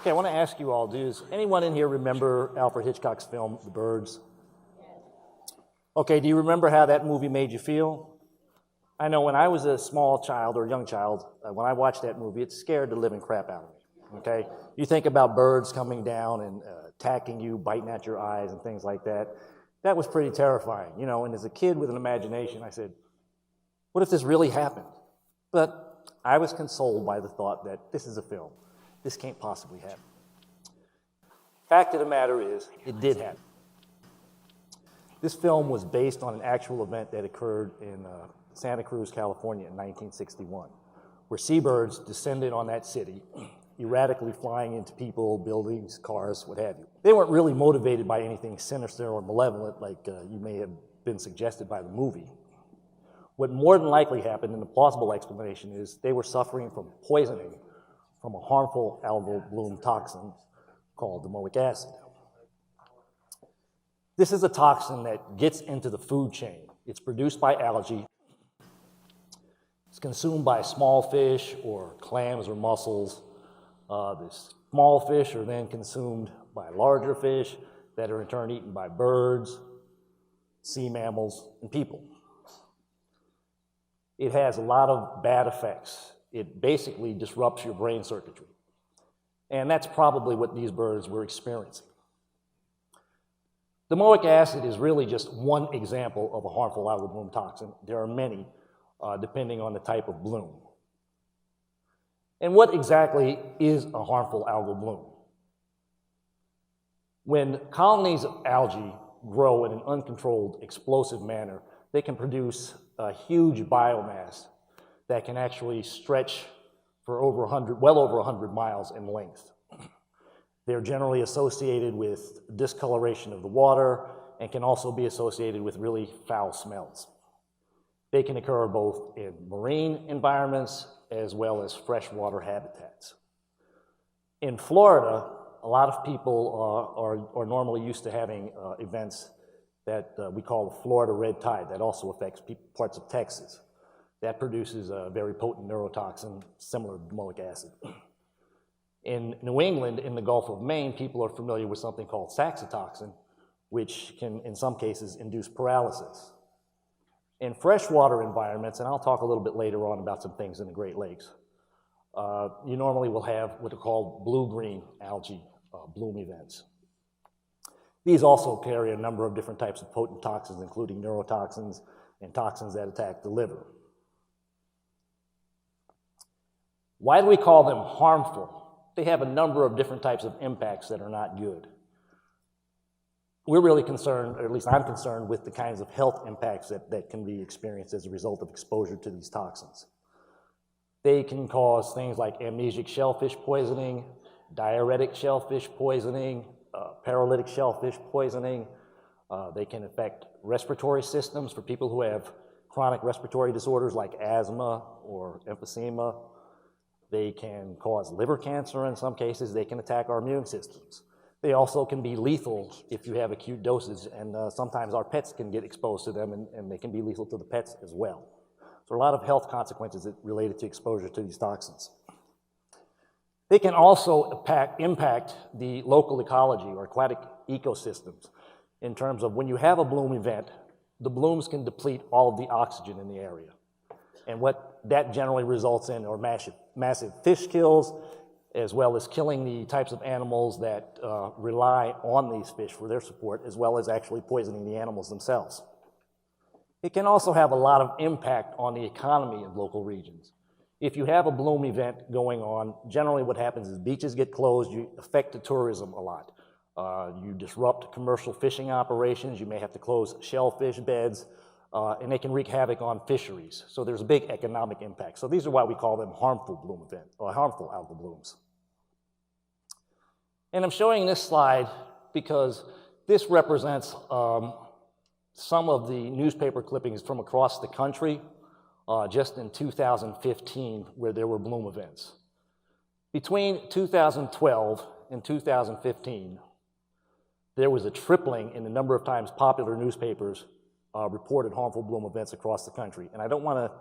Okay, I want to ask you all, does anyone in here remember Alfred Hitchcock's film, The Birds? Okay, do you remember how that movie made you feel? I know when I was a small child or a young child, when I watched that movie, it scared the living crap out of me, okay? You think about birds coming down and attacking you, biting at your eyes and things like that. That was pretty terrifying, you know, and as a kid with an imagination, I said, what if this really happened? But I was consoled by the thought that this is a film. This can't possibly happen. Fact of the matter is, it did happen. This film was based on an actual event that occurred in Santa Cruz, California in 1961, where seabirds descended on that city, erratically flying into people, buildings, cars, what have you. They weren't really motivated by anything sinister or malevolent like you may have been suggested by the movie. What more than likely happened, and the plausible explanation is they were suffering from poisoning from a harmful algal bloom toxin called domoic acid. This is a toxin that gets into the food chain. It's produced by algae. It's consumed by small fish or clams or mussels. The small fish are then consumed by larger fish that are in turn eaten by birds, sea mammals, and people. It has a lot of bad effects. It basically disrupts your brain circuitry. And that's probably what these birds were experiencing. Domoic acid is really just one example of a harmful algal bloom toxin. There are many, depending on the type of bloom. And what exactly is a harmful algal bloom? When colonies of algae grow in an uncontrolled, explosive manner, they can produce a huge biomass that can actually stretch for well over 100 miles in length. They're generally associated with discoloration of the water and can also be associated with really foul smells. They can occur both in marine environments as well as freshwater habitats. In Florida, a lot of people are normally used to having events that we call the Florida red tide that also affects parts of Texas. That produces a very potent neurotoxin similar to domoic acid. In New England, in the Gulf of Maine, people are familiar with something called saxitoxin, which can, in some cases, induce paralysis. In freshwater environments, and I'll talk a little bit later on about some things in the Great Lakes, you normally will have what are called blue-green algae bloom events. These also carry a number of different types of potent toxins, including neurotoxins and toxins that attack the liver. Why do we call them harmful? They have a number of different types of impacts that are not good. We're really concerned, or at least I'm concerned, with the kinds of health impacts that can be experienced as a result of exposure to these toxins. They can cause things like amnesic shellfish poisoning, diuretic shellfish poisoning, paralytic shellfish poisoning. They can affect respiratory systems for people who have chronic respiratory disorders like asthma or emphysema. They can cause liver cancer in some cases. They can attack our immune systems. They also can be lethal if you have acute doses, and sometimes our pets can get exposed to them, and they can be lethal to the pets as well. So a lot of health consequences related to exposure to these toxins. They can also impact the local ecology or aquatic ecosystems in terms of when you have a bloom event, the blooms can deplete all of the oxygen in the area. And what that generally results in are massive fish kills, as well as killing the types of animals that rely on these fish for their support, as well as actually poisoning the animals themselves. It can also have a lot of impact on the economy of local regions. If you have a bloom event going on, generally what happens is beaches get closed, you affect the tourism a lot. You disrupt commercial fishing operations, you may have to close shellfish beds, and they can wreak havoc on fisheries. So there's a big economic impact. So these are why we call them harmful bloom events, or harmful algal blooms. And I'm showing this slide because this represents some of the newspaper clippings from across the country just in 2015 where there were bloom events. Between 2012 and 2015, there was a tripling in the number of times popular newspapers reported harmful bloom events across the country. And I don't want to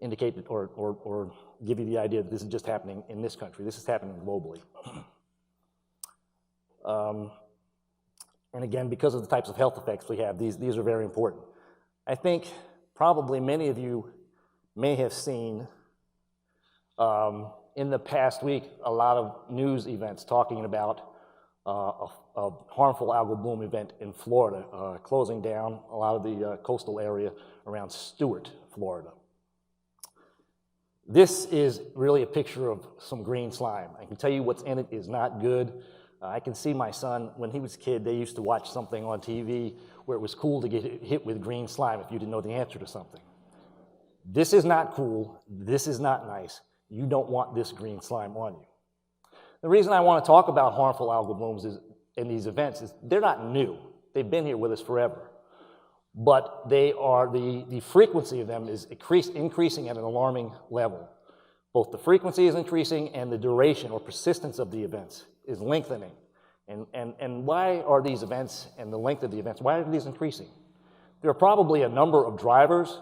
indicate that or give you the idea that this is just happening in this country. This is happening globally. And again, because of the types of health effects we have, these are very important. I think probably many of you may have seen in the past week a lot of news events talking about a harmful algal bloom event in Florida, closing down a lot of the coastal area around Stuart, Florida. This is really a picture of some green slime. I can tell you what's in it is not good. I can see my son, when he was a kid, they used to watch something on TV where it was cool to get hit with green slime if you didn't know the answer to something. This is not cool. This is not nice. You don't want this green slime on you. The reason I want to talk about harmful algal blooms in these events is they're not new. They've been here with us forever. But they are, the frequency of them is increasing at an alarming level. Both the frequency is increasing and the duration or persistence of the events is lengthening. And why are these events and the length of the events, why are these increasing? There are probably a number of drivers,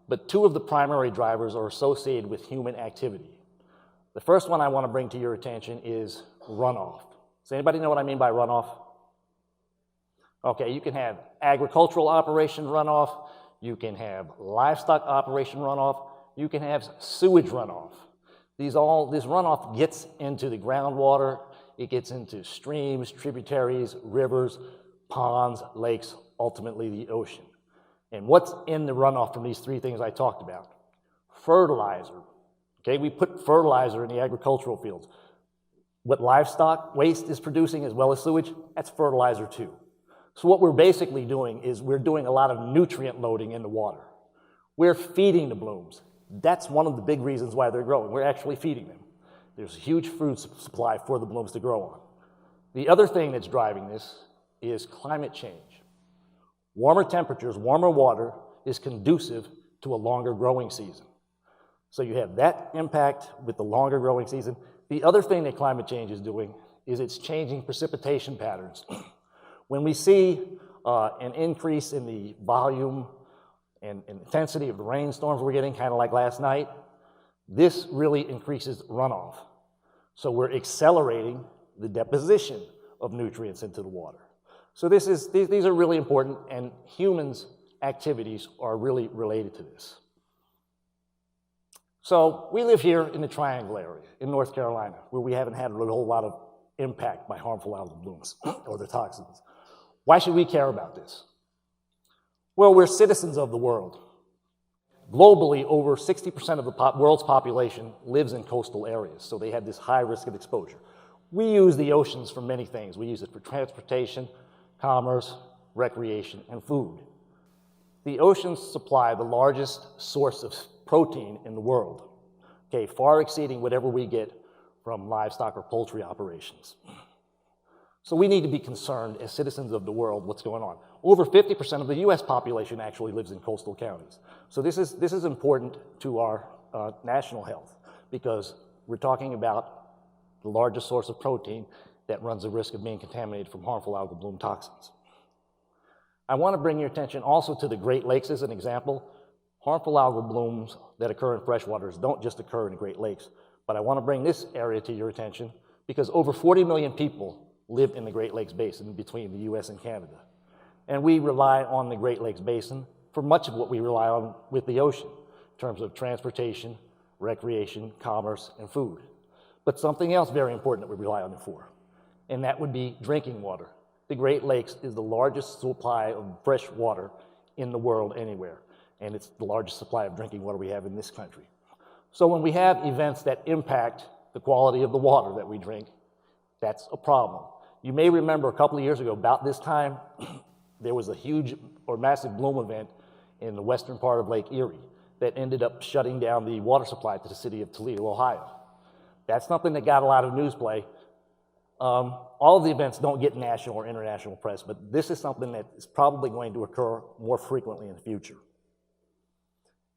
but two of the primary drivers are associated with human activity. The first one I want to bring to your attention is runoff. Does anybody know what I mean by runoff? Okay, you can have agricultural operation runoff, you can have livestock operation runoff, you can have sewage runoff. This runoff gets into the groundwater, it gets into streams, tributaries, rivers, ponds, lakes, ultimately the ocean. And what's in the runoff from these three things I talked about? Fertilizer. Okay, we put fertilizer in the agricultural fields. What livestock waste is producing as well as sewage, that's fertilizer too. So what we're basically doing is we're doing a lot of nutrient loading in the water. We're feeding the blooms. That's one of the big reasons why they're growing. We're actually feeding them. There's a huge food supply for the blooms to grow on. The other thing that's driving this is climate change. Warmer temperatures, warmer water is conducive to a longer growing season. So you have that impact with the longer growing season. The other thing that climate change is doing is it's changing precipitation patterns. When we see an increase in the volume and intensity of the rainstorms we're getting, kind of like last night, this really increases runoff. So we're accelerating the deposition of nutrients into the water. So these are really important, and humans' activities are really related to this. So we live here in the Triangle area in North Carolina, where we haven't had a whole lot of impact by harmful algal blooms or the toxins. Why should we care about this? Well, we're citizens of the world. Globally, over 60% of the world's population lives in coastal areas, so they have this high risk of exposure. We use the oceans for many things. We use it for transportation, commerce, recreation, and food. The oceans supply the largest source of protein in the world, okay, far exceeding whatever we get from livestock or poultry operations. So we need to be concerned as citizens of the world what's going on. Over 50% of the US population actually lives in coastal counties. So this is important to our national health, because we're talking about the largest source of protein that runs the risk of being contaminated from harmful algal bloom toxins. I want to bring your attention also to the Great Lakes as an example. Harmful algal blooms that occur in freshwaters don't just occur in the Great Lakes, but I want to bring this area to your attention because over 40 million people live in the Great Lakes Basin between the US and Canada. And we rely on the Great Lakes Basin for much of what we rely on with the ocean in terms of transportation, recreation, commerce, and food. But something else very important that we rely on it for, and that would be drinking water. The Great Lakes is the largest supply of fresh water in the world anywhere, and it's the largest supply of drinking water we have in this country. So when we have events that impact the quality of the water that we drink, that's a problem. You may remember a couple of years ago, about this time, there was a huge or massive bloom event in the western part of Lake Erie that ended up shutting down the water supply to the city of Toledo, Ohio. That's something that got a lot of news play. All of the events don't get national or international press, but this is something that is probably going to occur more frequently in the future.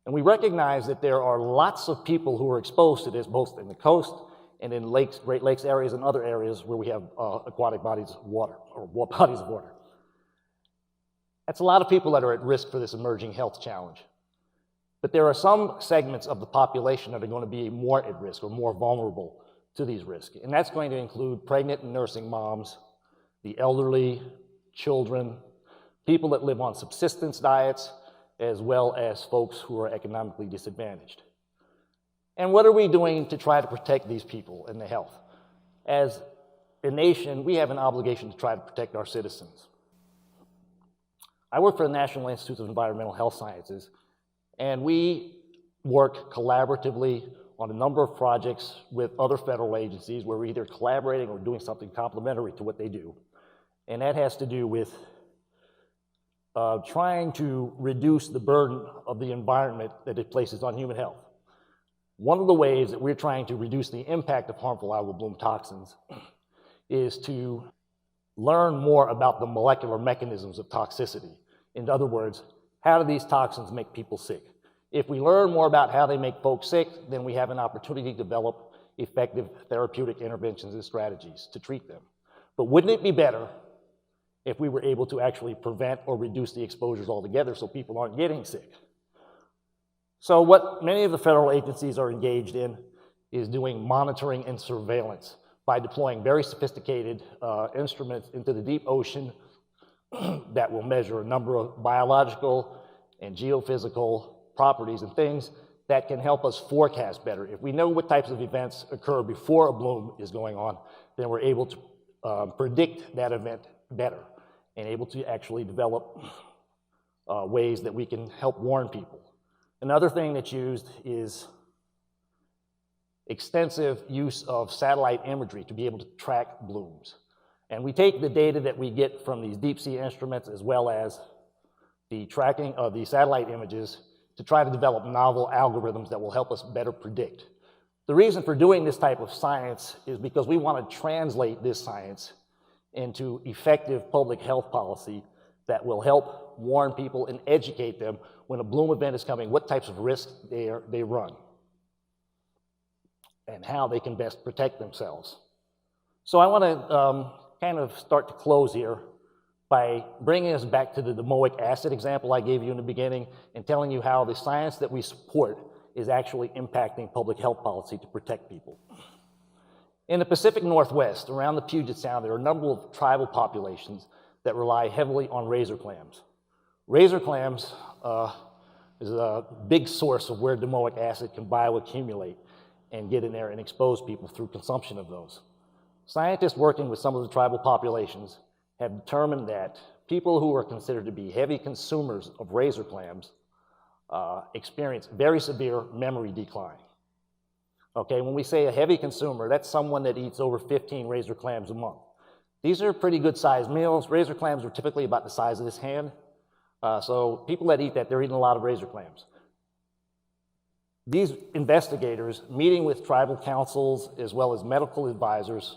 And we recognize that there are lots of people who are exposed to this, both in the coast and in lakes, Great Lakes areas and other areas where we have aquatic bodies of water, or bodies of water. That's a lot of people that are at risk for this emerging health challenge. But there are some segments of the population that are going to be more at risk or more vulnerable to these risks. And that's going to include pregnant and nursing moms, the elderly, children, people that live on subsistence diets, as well as folks who are economically disadvantaged. And what are we doing to try to protect these people and their health? As a nation, we have an obligation to try to protect our citizens. I work for the National Institute of Environmental Health Sciences, and we work collaboratively on a number of projects with other federal agencies where we're either collaborating or doing something complementary to what they do. And that has to do with trying to reduce the burden of the environment that it places on human health. One of the ways that we're trying to reduce the impact of harmful algal bloom toxins is to learn more about the molecular mechanisms of toxicity. In other words, how do these toxins make people sick? If we learn more about how they make folks sick, then we have an opportunity to develop effective therapeutic interventions and strategies to treat them. But wouldn't it be better if we were able to actually prevent or reduce the exposures altogether so people aren't getting sick? So what many of the federal agencies are engaged in is doing monitoring and surveillance by deploying very sophisticated instruments into the deep ocean that will measure a number of biological and geophysical properties and things that can help us forecast better. If we know what types of events occur before a bloom is going on, then we're able to predict that event better and able to actually develop ways that we can help warn people. Another thing that's used is extensive use of satellite imagery to be able to track blooms. And we take the data that we get from these deep sea instruments as well as the tracking of the satellite images to try to develop novel algorithms that will help us better predict. The reason for doing this type of science is because we want to translate this science into effective public health policy that will help warn people and educate them when a bloom event is coming, what types of risks they run, and how they can best protect themselves. So I want to kind of start to close here by bringing us back to the domoic acid example I gave you in the beginning and telling you how the science that we support is actually impacting public health policy to protect people. In the Pacific Northwest, around the Puget Sound, there are a number of tribal populations that rely heavily on razor clams. Razor clams is a big source of where domoic acid can bioaccumulate and get in there and expose people through consumption of those. Scientists working with some of the tribal populations have determined that people who are considered to be heavy consumers of razor clams experience very severe memory decline. Okay, when we say a heavy consumer, that's someone that eats over 15 razor clams a month. These are pretty good sized meals. Razor clams are typically about the size of this hand. So people that eat that, they're eating a lot of razor clams. These investigators, meeting with tribal councils as well as medical advisors,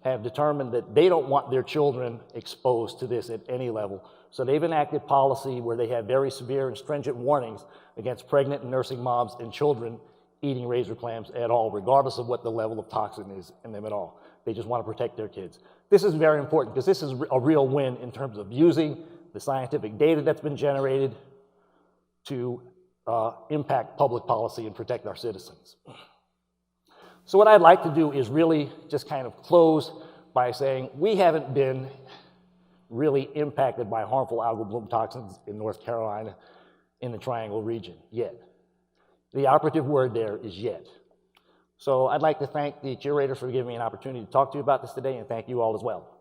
have determined that they don't want their children exposed to this at any level. So they've enacted policy where they have very severe and stringent warnings against pregnant and nursing moms and children eating razor clams at all, regardless of what the level of toxin is in them at all. They just want to protect their kids. This is very important because this is a real win in terms of using the scientific data that's been generated to impact public policy and protect our citizens. So what I'd like to do is really just kind of close by saying we haven't been really impacted by harmful algal bloom toxins in North Carolina in the Triangle region yet. The operative word there is yet. So I'd like to thank the curator for giving me an opportunity to talk to you about this today, and thank you all as well.